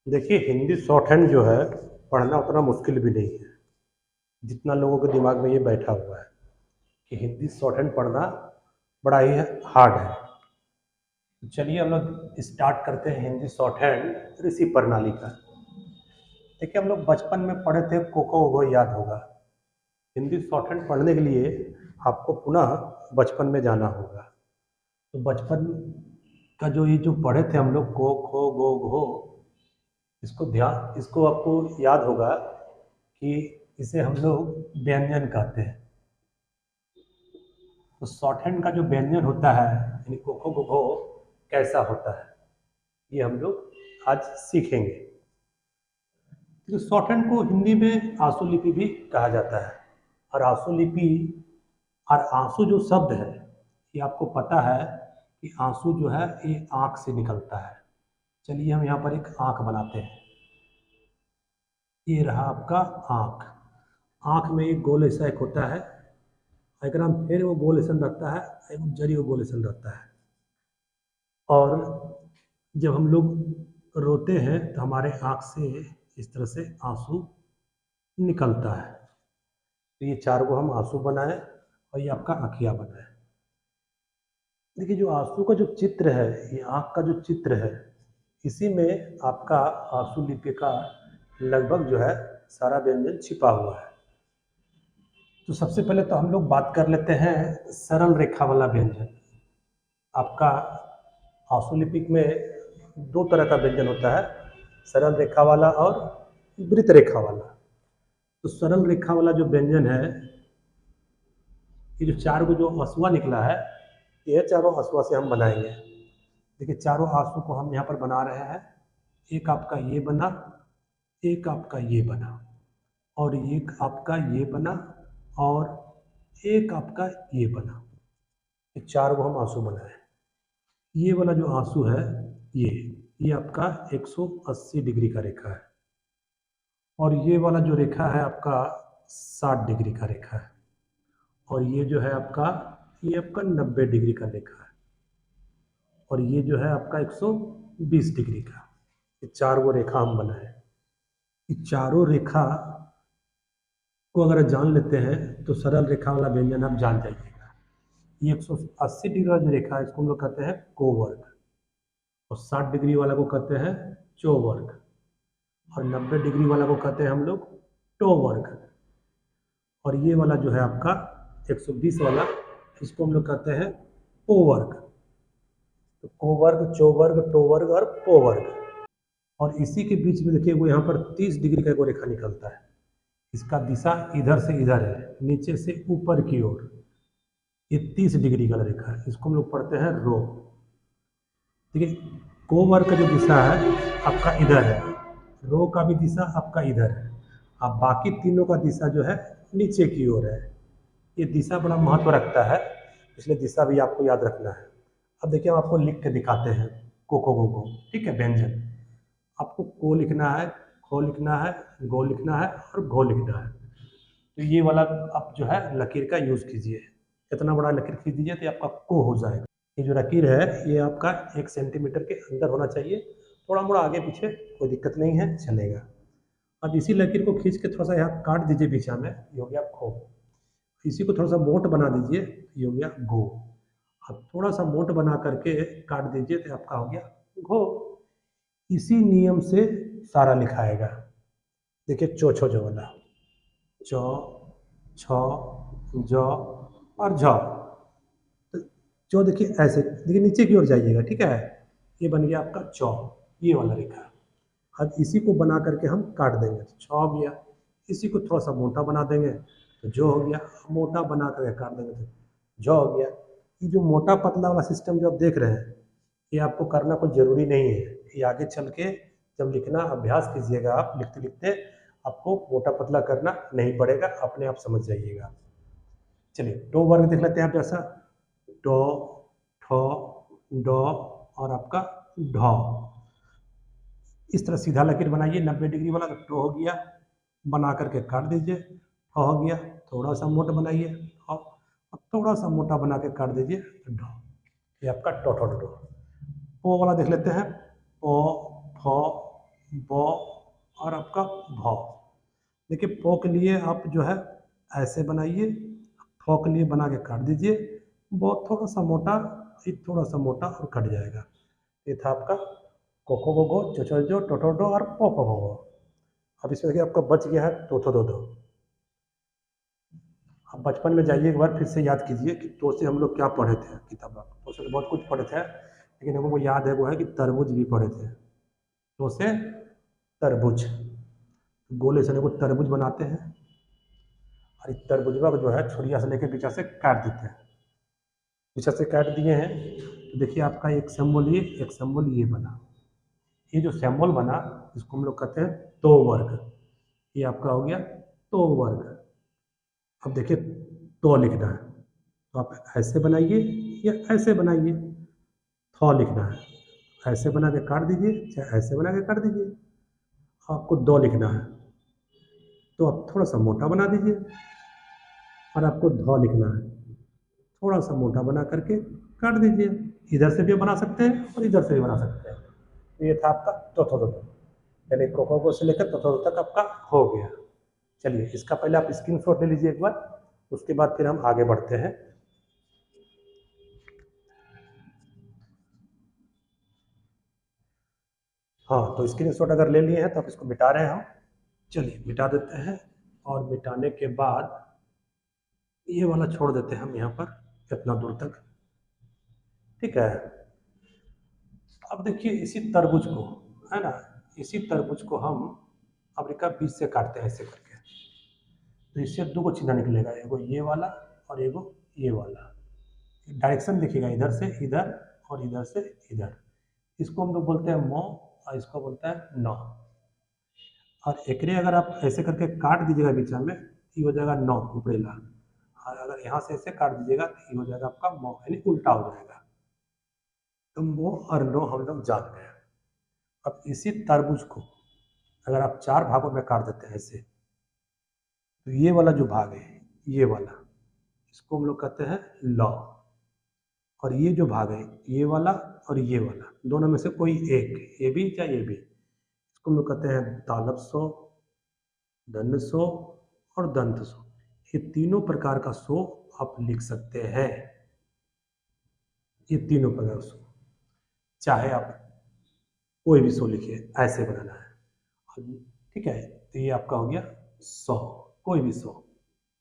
देखिए, Hindi short hand जो है पढ़ना उतना मुश्किल भी नहीं है जितना लोगों के दिमाग में ये बैठा हुआ है कि हिंदी शॉर्ट हैंड पढ़ना बड़ा ही हार्ड है। तो चलिए हम लोग स्टार्ट करते हैं हिंदी शॉर्ट हैंड ऋषि प्रणाली का। देखिए, हम लोग बचपन में पढ़े थे, कोको वो याद होगा। हिंदी शॉर्ट हैंड पढ़ने के लिए आपको पुनः बचपन में जाना होगा। तो बचपन का जो पढ़े थे हम लोग, को खो गो घो, इसको आपको याद होगा कि इसे हम लोग व्यंजन कहते हैं। तो शॉर्ट हैंड का जो व्यंजन होता है, यानी को खो गो घो, कैसा होता है, ये हम लोग आज सीखेंगे। तो शॉर्ट हैंड को हिंदी में आंसू लिपि भी कहा जाता है। और आंसू लिपि और आंसू जो शब्द है, ये आपको पता है कि आंसू जो है ये आँख से निकलता है। चलिए हम यहाँ पर एक आँख बनाते हैं। ये रहा आपका आँख। आँख में एक गोल ऐसा एक होता है, अगर हम फिर वो गोल ऐसा रहता है, एक जरी वो गोल ऐसा रहता है। और जब हम लोग रोते हैं तो हमारे आँख से इस तरह से आंसू निकलता है। तो ये चार को हम आंसू बनाए और ये आपका आँखिया बना है। देखिए, जो आंसू का जो चित्र है, ये आँख का जो चित्र है, इसी में आपका आंसू लिपि का लगभग जो है सारा व्यंजन छिपा हुआ है। तो सबसे पहले तो हम लोग बात कर लेते हैं सरल रेखा वाला व्यंजन। आपका आंसू लिपिक में दो तरह का व्यंजन होता है, सरल रेखा वाला और वृत्त रेखा वाला। तो सरल रेखा वाला जो व्यंजन है, ये जो चार को जो हंसुआ निकला है, ये चारों हंसुआ से हम बनाएंगे। देखिए, चारों आंसू को हम यहाँ पर बना रहे हैं। एक आपका ये बना, एक आपका ये बना, और एक आपका ये बना, और एक आपका ये बना। ये चार को हम आंसू बनाए। ये वाला जो आंसू है, ये आपका 180 डिग्री का रेखा है। और ये वाला जो रेखा है आपका 60 डिग्री का रेखा है। और ये जो है आपका, ये आपका 90 डिग्री का रेखा है। और ये जो है आपका 120 डिग्री का। ये चार वो रेखा हम बनाए। ये चारों रेखा को अगर जान लेते हैं तो सरल रेखा वाला व्यंजन आप जान जाइएगा। ये 180 डिग्री वाला जो रेखा है, इसको हम लोग कहते हैं कोवर्ग। और 60 डिग्री वाला को कहते हैं चौवर्ग। और 90 डिग्री वाला को कहते हैं हम लोग टो वर्ग। और ये वाला जो है आपका 120 वाला, इसको हम लोग कहते हैं पो वर्ग। तो को वर्ग, चो वर्ग, टो वर्ग और पो वर्ग। और इसी के बीच में देखिए, वो यहाँ पर 30 डिग्री का एक रेखा निकलता है। इसका दिशा इधर से इधर है, नीचे से ऊपर की ओर। ये 30 डिग्री का रेखा है, इसको हम लोग पढ़ते हैं रो। देखिए, को वर्ग का जो दिशा है आपका इधर है, रो का भी दिशा आपका इधर है। अब बाकी तीनों का दिशा जो है नीचे की ओर है। ये दिशा बड़ा महत्व रखता है, इसलिए दिशा भी आपको याद रखना है। अब देखिए, हम आपको लिख के दिखाते हैं को खो गो को। ठीक है, व्यंजन आपको को लिखना है, खो लिखना है, गो लिखना है और घो लिखना है। तो ये वाला आप जो है लकीर का यूज़ कीजिए। इतना बड़ा लकीर खींच दीजिए तो आपका को हो जाएगा। ये जो लकीर है, ये आपका 1 सेंटीमीटर के अंदर होना चाहिए। थोड़ा मोड़ा आगे पीछे कोई दिक्कत नहीं है, चलेगा। अब इसी लकीर को खींच के थोड़ा सा यहाँ काट दीजिए बीचा में, ये हो गया खो। इसी को थोड़ा सा मोट बना दीजिए, ये हो गया गो। अब थोड़ा सा मोट बना करके काट दीजिए तो आपका हो गया घो। इसी नियम से सारा लिखाएगा। देखिए, चो छो जो वाला, चौ, छ, ज और झ। तो चौ देखिए ऐसे, देखिए नीचे की ओर जाइएगा। ठीक है, ये बन गया आपका चौ, ये वाला रेखा। अब इसी को बना करके हम काट देंगे तो छ हो गया। इसी को थोड़ा सा मोटा बना देंगे तो जो हो गया। मोटा बना करके काट देंगे तो जो हो गया। ये जो मोटा पतला वाला सिस्टम जो आप देख रहे हैं, ये आपको करना कोई ज़रूरी नहीं है। ये आगे चल के जब लिखना अभ्यास कीजिएगा, आप लिखते लिखते आपको मोटा पतला करना नहीं पड़ेगा, अपने आप समझ जाइएगा। चलिए, टो वर्ग देख लेते हैं आप। जैसा टो, ठो, डो और आपका ढो। इस तरह सीधा लकीर बनाइए 90 डिग्री वाला। तो टो हो गया, बना करके काट दीजिए। ठो हो गया, थोड़ा सा मोटा बनाइए और थोड़ा सा मोटा बना के काट दीजिए तो ढो। ये आपका टो ठो डो। पो वाला देख लेते हैं। पो, फो, बौ और आपका भौ। देखिए पौ के लिए आप जो है ऐसे बनाइए, फौ के लिए बना के काट दीजिए, बहुत थोड़ा सा मोटा, ये थोड़ा सा मोटा और कट जाएगा। ये था आपका कोको गोगो, चोचो टोटोडो और पोपो गोगो। अब इसमें देखिए आपका बच गया है तोथो दो दो। अब बचपन में जाइए एक बार फिर से याद कीजिए कि तो से हम लोग क्या पढ़े थे किताब में। तो से बहुत कुछ पढ़े थे, लेकिन हमको याद है वो है कि तरबूज भी पढ़े थे। तो से तरबूज, गोले से को तरबूज बनाते हैं और इस तरबूजवा को जो है छुरिया से लेके पीछे से काट देते हैं। पीछे से काट दिए हैं तो देखिए आपका एक सिंबल ये, एक सिंबल ये बना। ये जो सिंबल बना इसको हम लोग कहते हैं तो वर्ग। ये आपका हो गया तो वर्ग। अब देखिए तो लिखना है तो आप ऐसे बनाइए या ऐसे बनाइए। थौ लिखना है, ऐसे बना के काट दीजिए चाहे ऐसे बना के काट दीजिए। आपको दो लिखना है तो आप थोड़ा सा मोटा बना दीजिए, और आपको धौ लिखना है थोड़ा सा मोटा बना करके काट दीजिए। इधर से भी बना सकते हैं और इधर से भी बना सकते हैं। तो ये था आपका तोथो दो, यानी कोको को से लेकर तोथो तक आपका हो गया। चलिए इसका पहले आप स्क्रीनशॉट ले लीजिए एक बार, उसके बाद फिर हम आगे बढ़ते हैं। हाँ तो स्क्रीनशॉट अगर ले लिए हैं तो आप इसको मिटा रहे हैं हम। चलिए मिटा देते हैं, और मिटाने के बाद ये वाला छोड़ देते हैं हम यहाँ पर इतना दूर तक, ठीक है। अब देखिए इसी तरबूज को, है ना, इसी तरबूज को हम अमेरिका बीच से काटते हैं ऐसे करके। तो इससे दो को चिन्ह निकलेगा, एगो ये वाला और एगो ये वाला। डायरेक्शन देखिएगा इधर से इधर और इधर से इधर। इसको हम लोग बोलते हैं मौ और इसको बोलते हैं नौ। और एकरे अगर आप ऐसे करके काट दीजिएगा बीच में, ये हो जाएगा नौ उपरेला। और अगर यहाँ से ऐसे काट दीजिएगा तो ये हो जाएगा आपका मौ, यानी उल्टा हो जाएगा। तो मो और नो हम लोग जान गए। अब इसी तरबूज को अगर आप चार भागों में काट देते हैं ऐसे, तो ये वाला जो भाग है ये वाला, इसको हम लोग कहते हैं लौ। और ये जो भाग है ये वाला और ये वाला, दोनों में से कोई एक, ये भी चाहे ये भी, इसको हम लोग कहते हैं तालब सो, दंड सो और दंत सो। ये तीनों प्रकार का सो आप लिख सकते हैं, ये तीनों प्रकार सो। चाहे आप कोई भी सो लिखिए, ऐसे बनाना है, ठीक है। तो ये आपका हो गया सौ, कोई भी सौ,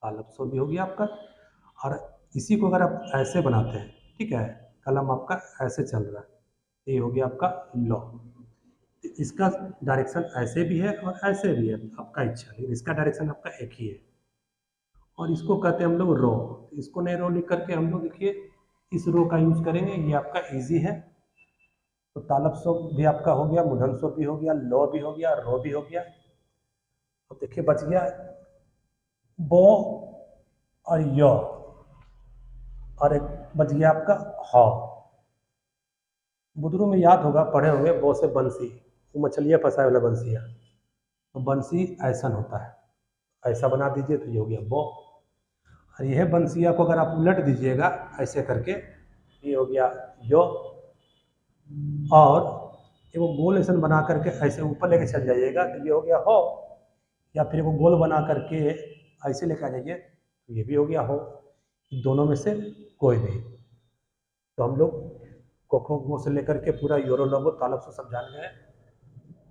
तालब सौ भी हो गया आपका। और इसी को अगर आप ऐसे बनाते हैं, ठीक है, कलम आपका ऐसे चल रहा है, ये हो गया आपका लौ। इसका डायरेक्शन ऐसे भी है और ऐसे भी है, आपका इच्छा, लेकिन इसका डायरेक्शन आपका एक ही है। और इसको कहते हैं हम लोग रो। इसको नहीं रो लिख करके हम लोग देखिए इस रो का यूज करेंगे, ये आपका इजी है। तो तालब सो भी आपका हो गया, मुधन सो भी हो गया, लो भी हो गया, रो भी हो गया। अब देखिए बच गया बो और यो, और एक बच गया आपका हौ। बुदरू में याद होगा, पढ़े होंगे, बो से बंसी, वो मछलियाँ फंसाए वाला बंसिया, तो बंसी ऐसा होता है, ऐसा बना दीजिए तो ये हो गया बो। और यह बंसिया को अगर आप उलट दीजिएगा ऐसे करके, ये हो गया यो। और वो गोल ऐसा बना करके ऐसे ऊपर लेके चल जाइएगा तो ये हो गया हो। या फिर वो गोल बना करके ऐसे लेकर आ जाइए तो ये भी हो गया हो। दोनों में से कोई नहीं। तो हम लोग कोको गो से लेकर के पूरा यूरो लोगो तालब से सब जान गए।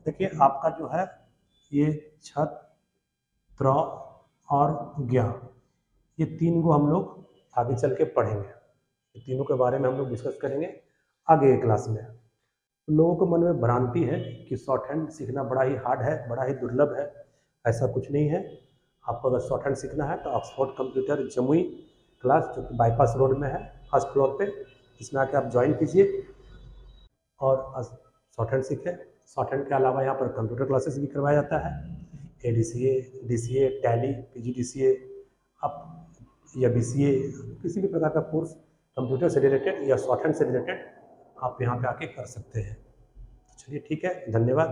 देखिए आपका जो है ये छत, त्र और ज्ञा, ये तीन को हम लोग आगे चल के पढ़ेंगे। ये तीनों के बारे में हम लोग डिस्कस करेंगे आगे के क्लास में। लोगों को मन में भ्रांति है कि शॉर्ट हैंड सीखना बड़ा ही हार्ड है, बड़ा ही दुर्लभ है। ऐसा कुछ नहीं है। आपको अगर शॉर्ट हैंड सीखना है तो ऑक्सफोर्ड कंप्यूटर जमुई क्लास, जो कि बाईपास रोड में है, फर्स्ट फ्लोर पे, इसमें आके आप ज्वाइन कीजिए और शॉर्ट हैंड सीखें। शॉर्ट हैंड के अलावा यहाँ पर कंप्यूटर क्लासेस भी करवाया जाता है, ADCA, DCA, टैली, PGDCA, आप या BCA, किसी भी प्रकार का कोर्स कंप्यूटर से रिलेटेड या शॉर्ट हैंड से रिलेटेड आप यहाँ पे आके कर सकते हैं। चलिए ठीक है, धन्यवाद।